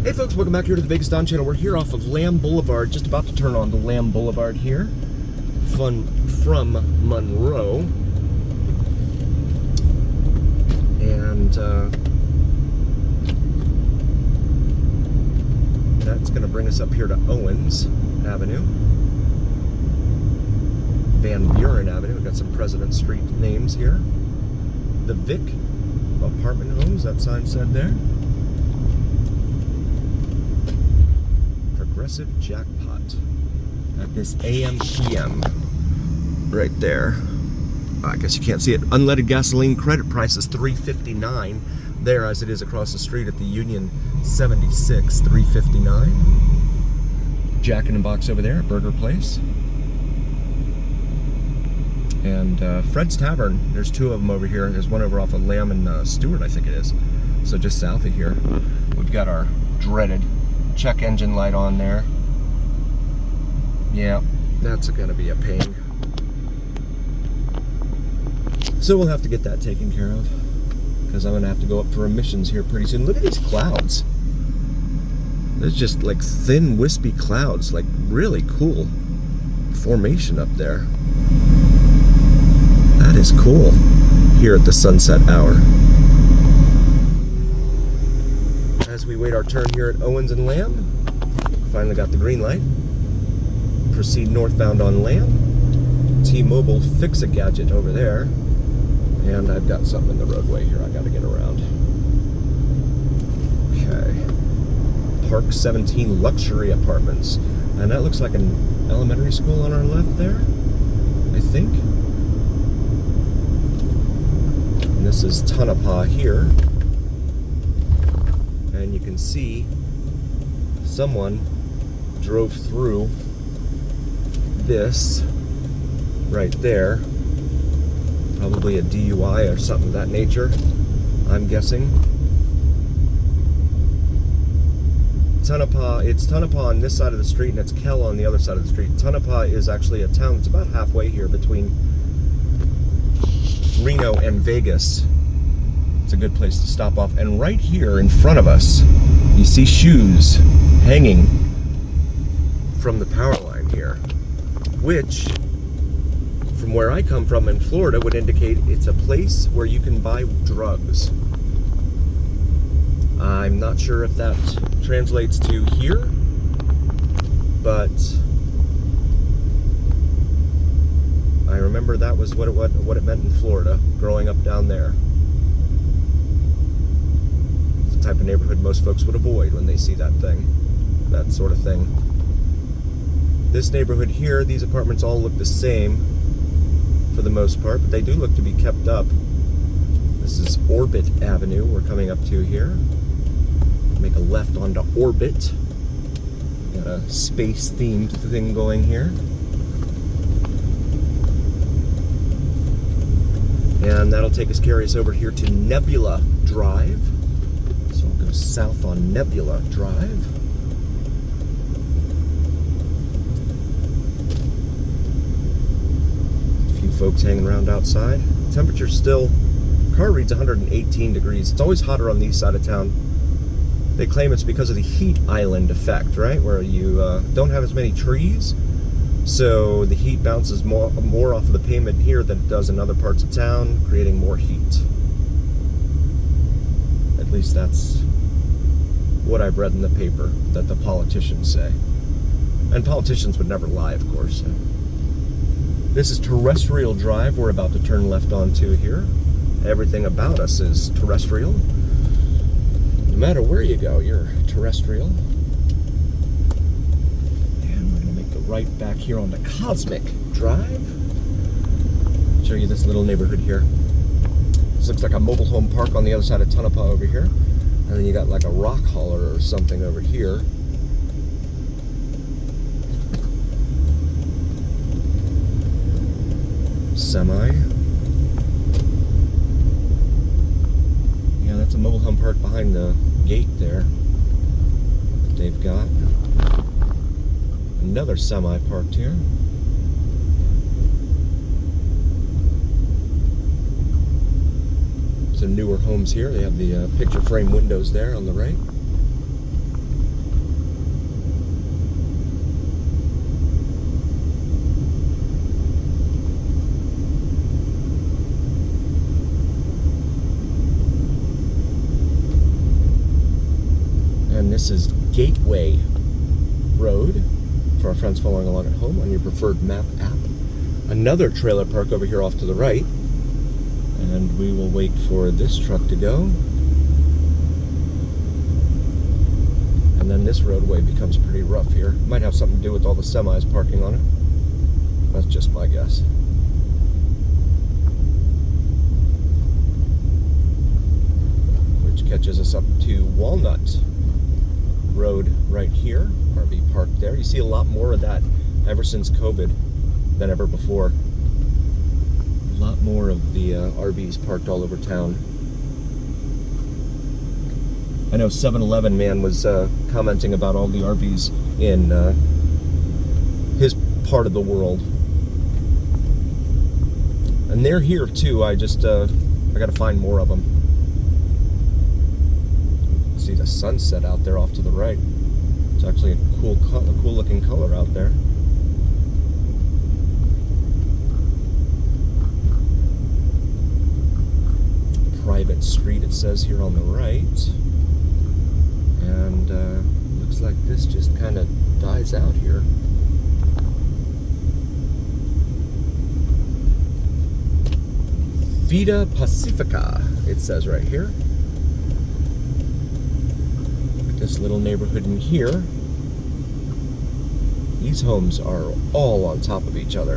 Hey folks, welcome back here to the Vegas Don channel. We're here off of Lamb Boulevard, just about to turn on to Lamb Boulevard here. From Monroe. And that's going to bring us up here to Owens Avenue. Van Buren Avenue. We've got some President Street names here. The Vic Apartment Homes, that sign said there. Progressive jackpot at this AM/PM right there. I guess you can't see it. Unleaded gasoline credit price is $3.59 there, as it is across the street at the Union 76, $3.59. Jack in the Box over there, burger place. And Fred's Tavern, there's two of them over here. There's one over off of Lamb and Stewart, I think it is. So just south of here. We've got our dreaded check engine light on there. Yeah, that's gonna be a pain. So we'll have to get that taken care of, because I'm gonna have to go up for emissions here pretty soon. Look at these clouds. There's just like thin, wispy clouds, like really cool formation up there. That is cool here at the sunset hour. As we wait our turn here at Owens and Lamb, finally got the green light. Proceed northbound on Lamb. T-Mobile Fix-A-Gadget over there. And I've got something in the roadway here I gotta get around. Okay. Park 17 Luxury Apartments. And that looks like an elementary school on our left there, I think. And this is Tonopah here. And you can see someone drove through this right there. Probably a DUI or something of that nature, I'm guessing. Tonopah, it's Tonopah on this side of the street and it's Kell on the other side of the street. Tonopah is actually a town that's about halfway here between Reno and Vegas. It's a good place to stop off. And right here in front of us, you see shoes hanging from the power line here, which, from where I come from in Florida, would indicate it's a place where you can buy drugs. I'm not sure if that translates to here, but I remember that was what it meant in Florida, growing up down there. It's the type of neighborhood most folks would avoid when they see that thing, that sort of thing. This neighborhood here, these apartments all look the same for the most part, but they do look to be kept up. This is Orbit Avenue we're coming up to here. Make a left onto Orbit. Got a space-themed thing going here. And that'll carry us over here to Nebula Drive. So I'll go south on Nebula Drive. A few folks hanging around outside. Temperature's still, car reads 118 degrees. It's always hotter on the east side of town. They claim it's because of the heat island effect, right? Where you don't have as many trees, so the heat bounces more off of the pavement here than it does in other parts of town, creating more heat. At least that's what I've read in the paper that the politicians say. And politicians would never lie, of course. This is Terrestrial Drive we're about to turn left onto here. Everything about us is terrestrial. No matter where you go, you're terrestrial. And we're going to make the right back here onto Cosmic Drive. Show you this little neighborhood here. This looks like a mobile home park on the other side of Tonopah over here. And then you got like a rock hauler or something over here. Semi. Yeah, that's a mobile home park behind the gate there that they've got. Another semi parked here. Some newer homes here. They have the picture frame windows there on the right. And this is Gateway Road for our friends following along at home on your preferred map app. Another trailer park over here off to the right. And we will wait for this truck to go. And then this roadway becomes pretty rough here. Might have something to do with all the semis parking on it. That's just my guess. Which catches us up to Walnut Road right here. RV park there. You see a lot more of that ever since COVID than ever before. A lot more of the RVs parked all over town. I know 7-Eleven man was commenting about all the RVs in his part of the world. And they're here too. I got to find more of them. See the sunset out there off to the right. It's actually a cool looking color out there. Private street it says here on the right. And looks like this just kind of dies out here. Vida Pacifica, it says right here. This little neighborhood in here. These homes are all on top of each other.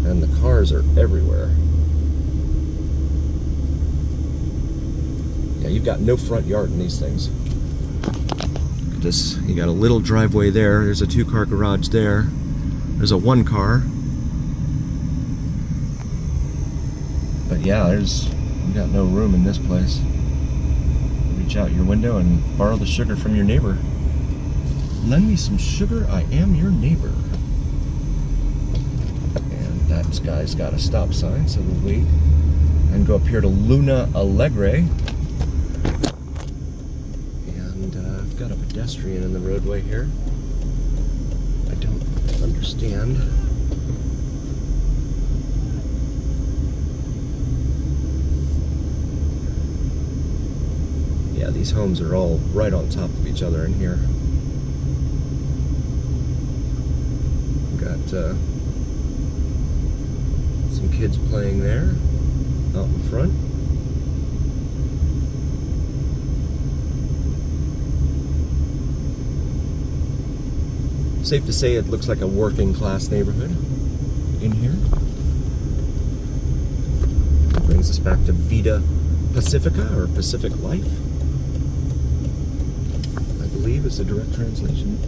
And the cars are everywhere. Yeah, you've got no front yard in these things. Look at this, you got a little driveway there. There's a 2-car garage there. There's a 1-car. But yeah, you got no room in this place. Reach out your window and borrow the sugar from your neighbor. Lend me some sugar, I am your neighbor. And that guy's got a stop sign, so we'll wait and go up here to Luna Alegre. And I've got a pedestrian in the roadway here. I don't understand. Yeah, these homes are all right on top of each other in here. Got some kids playing there, out in front. Safe to say it looks like a working class neighborhood in here. That brings us back to Vida Pacifica, or Pacific Life, I believe is the direct translation.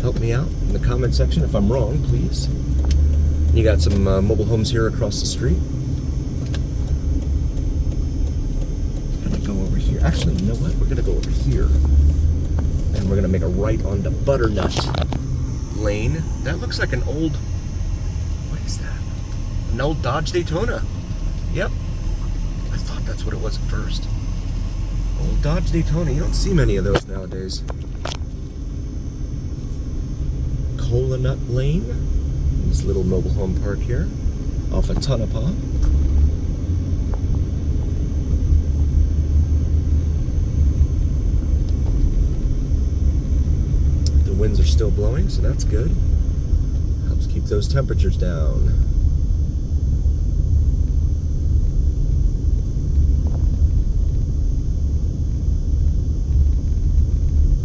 Help me out in the comment section if I'm wrong, please. You got some mobile homes here across the street. Gonna go over here. Actually, you know what? We're gonna go over here, and we're gonna make a right onto Butternut Lane. That looks like an old. What is that? An old Dodge Daytona. Yep. I thought that's what it was at first. Old Dodge Daytona. You don't see many of those nowadays. Coconut Lane, this little mobile home park here off of Tonopah. The winds are still blowing, so that's good. Helps keep those temperatures down.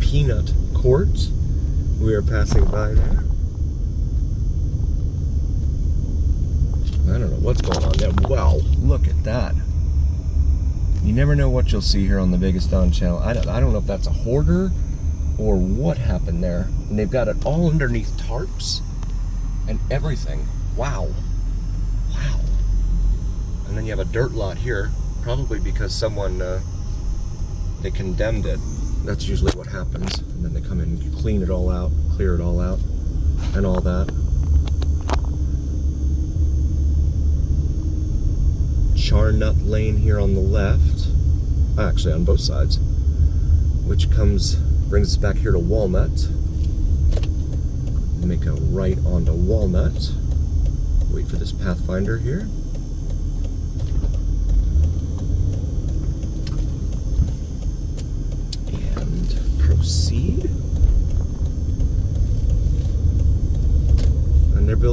Peanut Court. We are passing by there. I don't know what's going on there. Wow, look at that. You never know what you'll see here on the Biggest Don channel. I don't know if that's a hoarder or what happened there. And they've got it all underneath tarps and everything. Wow. Wow. And then you have a dirt lot here, probably because someone, they condemned it. That's usually what happens. And then they come in and clean it all out, clear it all out, and all that. Charnut Lane here on the left. Actually, on both sides. Which brings us back here to Walnut. Make a right onto Walnut. Wait for this Pathfinder here.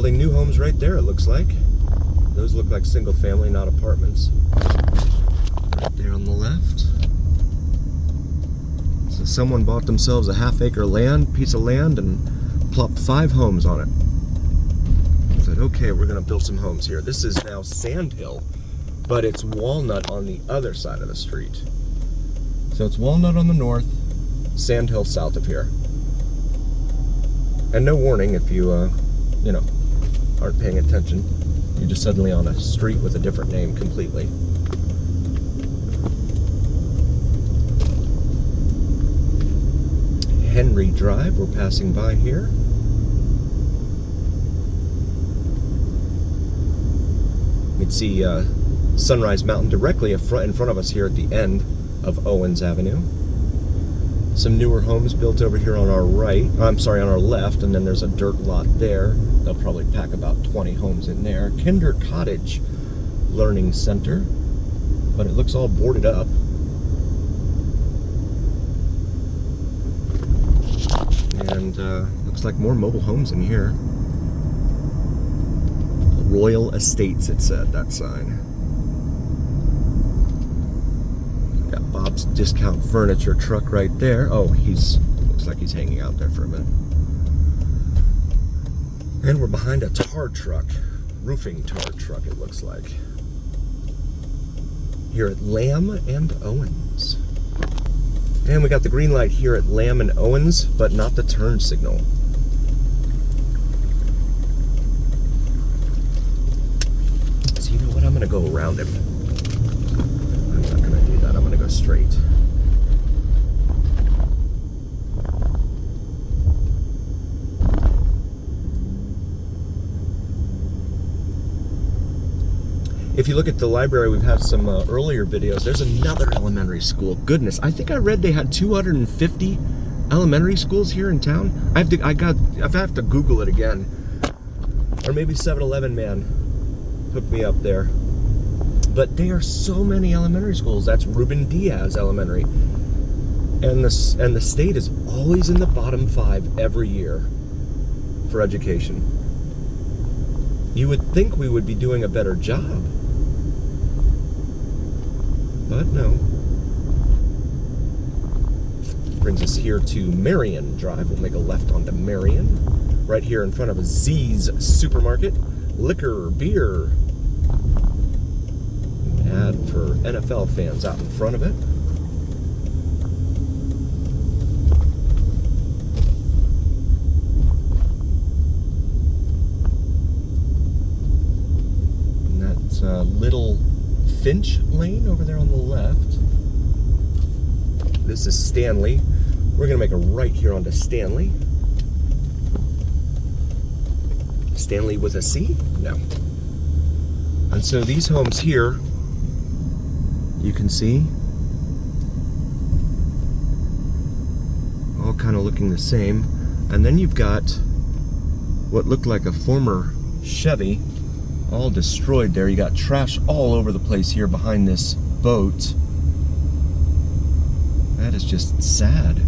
building new homes right there, it looks like. Those look like single family, not apartments. Right there on the left. So someone bought themselves a half-acre piece of land and plopped 5 homes on it. Said, okay, we're gonna build some homes here. This is now Sand Hill, but it's Walnut on the other side of the street. So it's Walnut on the north, Sand Hill south of here. And no warning if you, aren't paying attention. You're just suddenly on a street with a different name completely. Henry Drive, we're passing by here. We'd see Sunrise Mountain directly in front of us here at the end of Owens Avenue. Some newer homes built over here on our on our left, and then there's a dirt lot there. They'll probably pack about 20 homes in there. Kinder Cottage Learning Center, but it looks all boarded up. And looks like more mobile homes in here. Royal Estates, it said, that sign. Got Bob's Discount Furniture truck right there. Oh, looks like he's hanging out there for a minute. And we're behind a tar truck, roofing tar truck it looks like. Here at Lamb and Owens. And we got the green light here at Lamb and Owens, but not the turn signal. So you know what, I'm gonna go around him. I'm not gonna do that, I'm gonna go straight. If you look at the library, we've had some earlier videos. There's another elementary school. Goodness, I think I read they had 250 elementary schools here in town. I have to Google it again. Or maybe 7-Eleven man hooked me up there. But there are so many elementary schools. That's Ruben Diaz Elementary. And the state is always in the bottom 5 every year for education. You would think we would be doing a better job. But no. Brings us here to Marion Drive. We'll make a left onto Marion. Right here in front of a Z's Supermarket. Liquor, beer. An ad for NFL fans out in front of it. And that's Little Finch Lane over there on the left. This is Stanley. We're gonna make a right here onto Stanley. Stanley with a C? No. And so these homes here, you can see, all kind of looking the same. And then you've got what looked like a former Chevy, all destroyed there. You got trash all over the place here behind this boat. That is just sad.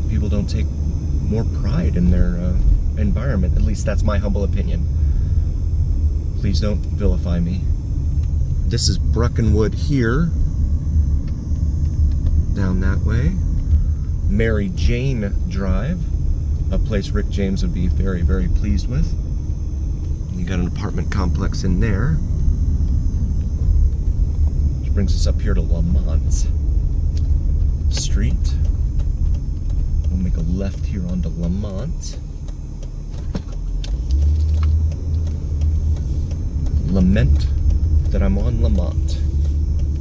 People don't take more pride in their environment. At least that's my humble opinion. Please don't vilify me. This is Bruckenwood here. Down that way. Mary Jane Drive. A place Rick James would be very, very pleased with. You got an apartment complex in there. Which brings us up here to Lamont Street. We'll make a left here onto Lamont. Lament that I'm on Lamont.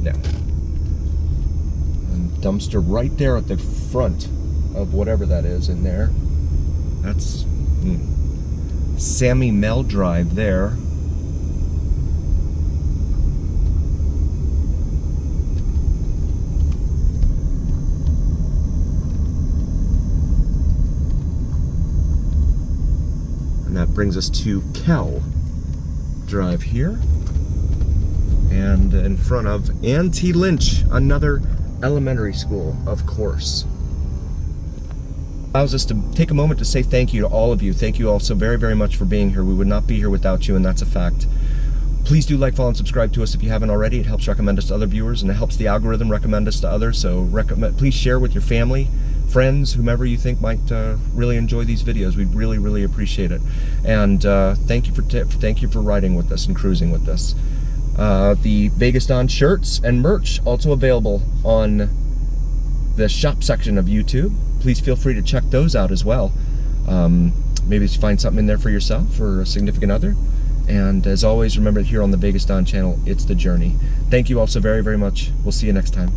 Now, and dumpster right there at the front of whatever that is in there. That's Sammy Mel Drive there. And that brings us to Kell Drive here. And in front of Auntie Lynch, another elementary school, of course. allows us to take a moment to say thank you to all of you. Thank you all so very, very much for being here. We would not be here without you, and that's a fact. Please do like, follow, and subscribe to us if you haven't already. It helps recommend us to other viewers, and it helps the algorithm recommend us to others. So please share with your family, friends, whomever you think might really enjoy these videos. We'd really, really appreciate it. And thank you for riding with us and cruising with us. The Vegas Don shirts and merch also available on the shop section of YouTube. Please feel free to check those out as well. Maybe find something in there for yourself or a significant other. And as always, remember here on the Vegas Don channel, it's the journey. Thank you all so very, very much. We'll see you next time.